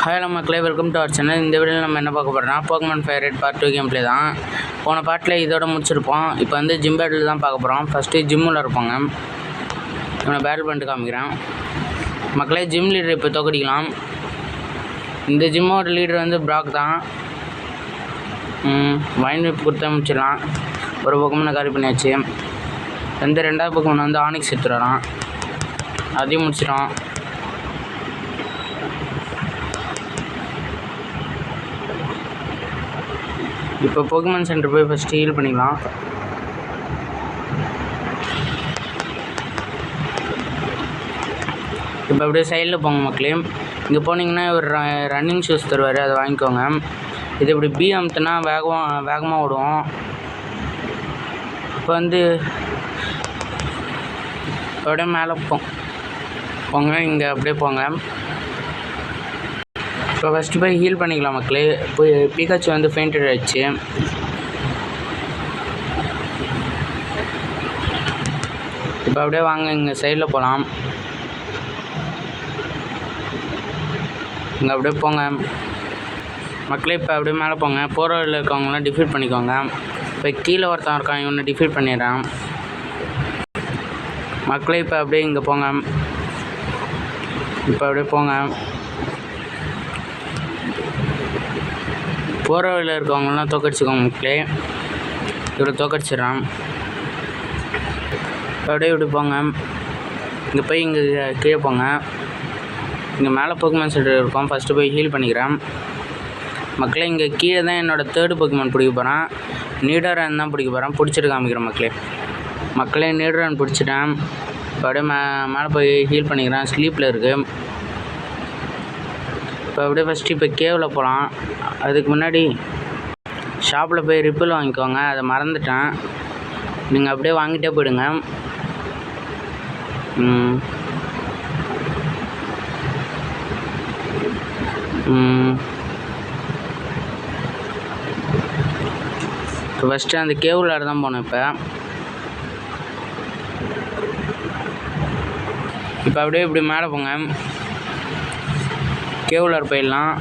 Hello மக்களே, welcome to our channel. இந்த வீடியோவில் நம்ம என்ன பார்க்க போகிறோம்னா போக்கமன் ஃபேவரட் பார்ட் 2 கேம் ப்ளே தான். போன பார்ட்டில் இதோட முடிச்சிருப்போம். இப்போ வந்து ஜிம் பேட்டில் தான் பார்க்க போகிறோம். ஃபஸ்ட்டு ஜிம்மில் இருப்பாங்க. இவனை பேட்டில் பண்ணிட்டு காமிக்கிறேன். மக்களே, ஜிம் லீடர் இப்போ தோக்கடிக்கலாம். இந்த ஜிம்மோட லீடர் வந்து பிராக் தான். வைன் விப் கொடுத்தா முடிச்சிடலாம். ஒரு போக்கமனை காலி பண்ணியாச்சு. ரெண்டாவது போக்கமன் வந்து ஆனிக்ஸ் எடுத்துடுறான். அதையும் முடிச்சிடும். இப்போ போக்கமன் சென்டர் போய் ஃபஸ்ட்டு ஹீல் பண்ணிக்கலாம். இப்போ அப்படியே சைடில் போங்க மக்களே. இங்கே போனீங்கன்னா ஒரு ரன்னிங் ஷூஸ் தருவார், அதை வாங்கிக்கோங்க. இது இப்படி பி அமுத்துனா வேகமாக ஓடுவோம். இப்போ வந்து அப்படியே மேலே போங்க. இங்கே அப்படியே போங்க. இப்போ ஃபஸ்ட்டு போய் ஹீல் பண்ணிக்கலாம் மக்களே. போய் பிகாச்சு வந்து ஃபெயிண்டட் ஆகிடுச்சு. இப்போ அப்படியே வாங்க, இங்கே சைடில் போகலாம். இங்கே அப்படியே போங்க மக்களே. இப்போ அப்படியே மேலே போங்க. போகிற வழியில் இருக்கவங்களாம் டிஃபீட் பண்ணிக்கோங்க. இப்போ கீழே ஒருத்தன் இருக்கான், இவனை டிஃபீட் பண்ணிடுறான் மக்களே. இப்போ அப்படியே இங்கே போங்க. இப்போ அப்படியே போங்க. போகிற வழியில் இருக்கவங்களாம் தோக்கடிச்சுக்கோங்க மக்களே. இவ்வளோ தோக்கடிச்சிடறான். அப்படியே இப்படி போங்க. இங்கே போய் இங்கே கீழே போங்க. இங்கே மேலே போக்கமன் சென்டர் இருக்கும். ஃபஸ்ட்டு போய் ஹீல் பண்ணிக்கிறேன் மக்களே. இங்கே கீழே தான் என்னோடய தேர்டு போக்கமன் பிடிக்க போகிறேன். நீடரான் தான் பிடிக்க போகிறேன். பிடிச்சிட்டு காமிக்கிறேன் மக்களே. நீடரான் பிடிச்சிட்டேன். இப்போ அப்படியே மேலே போய் ஹீல் பண்ணிக்கிறேன். ஸ்லீப்பில் இருக்குது. இப்போ அப்படியே ஃபஸ்ட்டு இப்போ கேவில் போகலாம். அதுக்கு முன்னாடி ஷாப்பில் போய் ரிப்பிள் வாங்கிக்கோங்க. அதை மறந்துட்டேன். நீங்கள் அப்படியே வாங்கிட்டே போயிடுங்க. இப்போ ஃபஸ்ட்டு அந்த கேவுள்ளார தான் போனேன். இப்போ அப்படியே இப்படி மேலே போங்க. கேவுள்ளார் போயிடலாம்.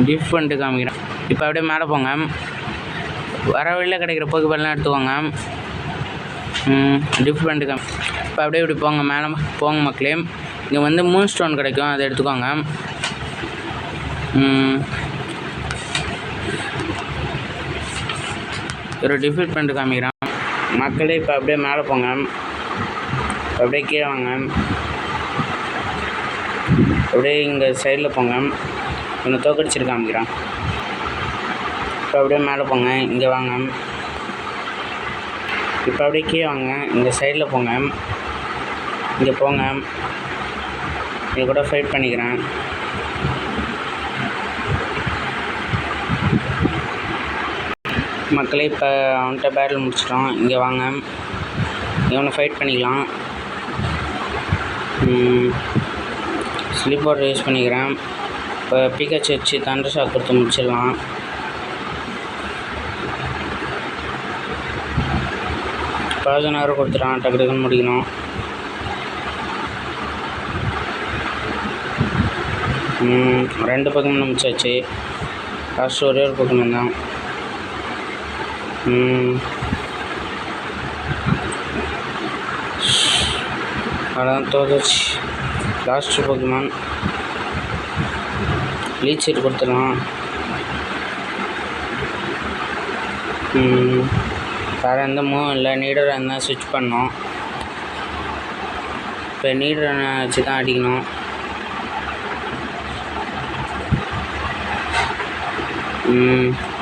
டிஃப் பண்ணிட்டு காமிக்கிறேன். இப்போ அப்படியே மேலே போங்க. வர வழியில் கிடைக்கிற போக்குவரலாம் எடுத்துக்கோங்க. டிஃப் பண்ணிட்டு இப்போ அப்படியே இப்படி போங்க. மேலே போங்க மக்களே. இங்கே வந்து மூன் ஸ்டோன் கிடைக்கும், அதை எடுத்துக்கோங்க. ஒரு டிஃபீட் பண்ணிட்டு காமிக்கிறேன் மக்களே. இப்போ அப்படியே மேலே போங்க. அப்படியே கீழே வாங்க. அப்படியே இங்கே சைடில் போங்க. இவனை தோக்கடிச்சிட்டு காமிக்கிறான். இப்போ அப்படியே மேலே போங்க. இங்கே வாங்க. இப்போ அப்படியே கீழே வாங்க. இங்கே சைடில் போங்க. இங்கே போங்க. இங்கே கூட ஃபைட் பண்ணிக்கிறேன். மக்களே, இப்போ அவன்கிட்ட பேட்டில் முடிச்சிட்டோம். இங்கே வாங்க. இவனை ஃபைட் பண்ணிக்கலாம். ஸ்லீப் வாட்டர் யூஸ் பண்ணிக்கிறேன். இப்போ பிகாச்சு வச்சு தண்டர் ஷாக் கொடுத்து முடிச்சிடலாம். பாய்சன் ஹவர் கொடுத்துட்டான். டக்கு டக்குன்னு முடிக்கணும். ரெண்டு பக்கமும் முடிச்சாச்சு. லாஸ்ட் ஒரே ஒரு பக்கம் தான். அதான் தோதாச்சு. லாஸ்ட்டு போக்கமான் லீச் சீட் கொடுத்துடலாம். வேறு எந்த மூவும் இல்லை. நீடரை இருந்தால் ஸ்விட்ச் பண்ணோம். இப்போ நீடரை வச்சு தான் அடிக்கணும்.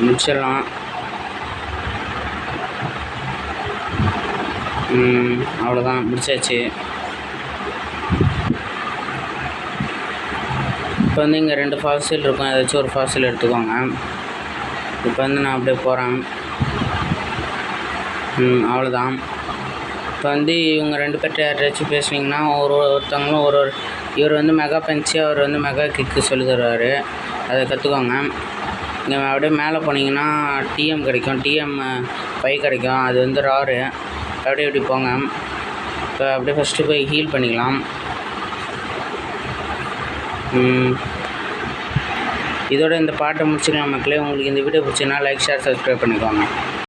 முடிச்சிடலாம். அவ்வளோதான், முடிச்சாச்சு. இப்போ வந்து இங்கே 2 ஃபாசில் இருக்கும். ஏதாச்சும் ஒரு ஃபாசில் எடுத்துக்கோங்க. இப்போ வந்து நான் அப்படியே போகிறேன். அவ்வளோதான். இப்போ வந்து இவங்க 2 பேர்ட்ட யாராச்சும் பேசுனீங்கன்னா ஒருத்தவங்களும் இவர் வந்து மெகா பஞ்சு, அவர் வந்து மெகா கிக்கு சொல்லி தருவார். அதை கற்றுக்கோங்க. இங்கே அப்படியே மேலே போனீங்கன்னா டிஎம் கிடைக்கும். டிஎம் 5 கிடைக்கும். அது வந்து ராரு. அப்படியே இப்படி போங்க. இப்போ அப்படியே ஃபஸ்ட்டு போய் ஹீல் பண்ணிக்கலாம். இதோட இந்த பாட்டை முடிச்சுக்கலாம் மக்களே. உங்களுக்கு இந்த வீடியோ பிடிச்சிங்கன்னா லைக், ஷேர், சப்ஸ்கிரைப் பண்ணிக்கோங்க.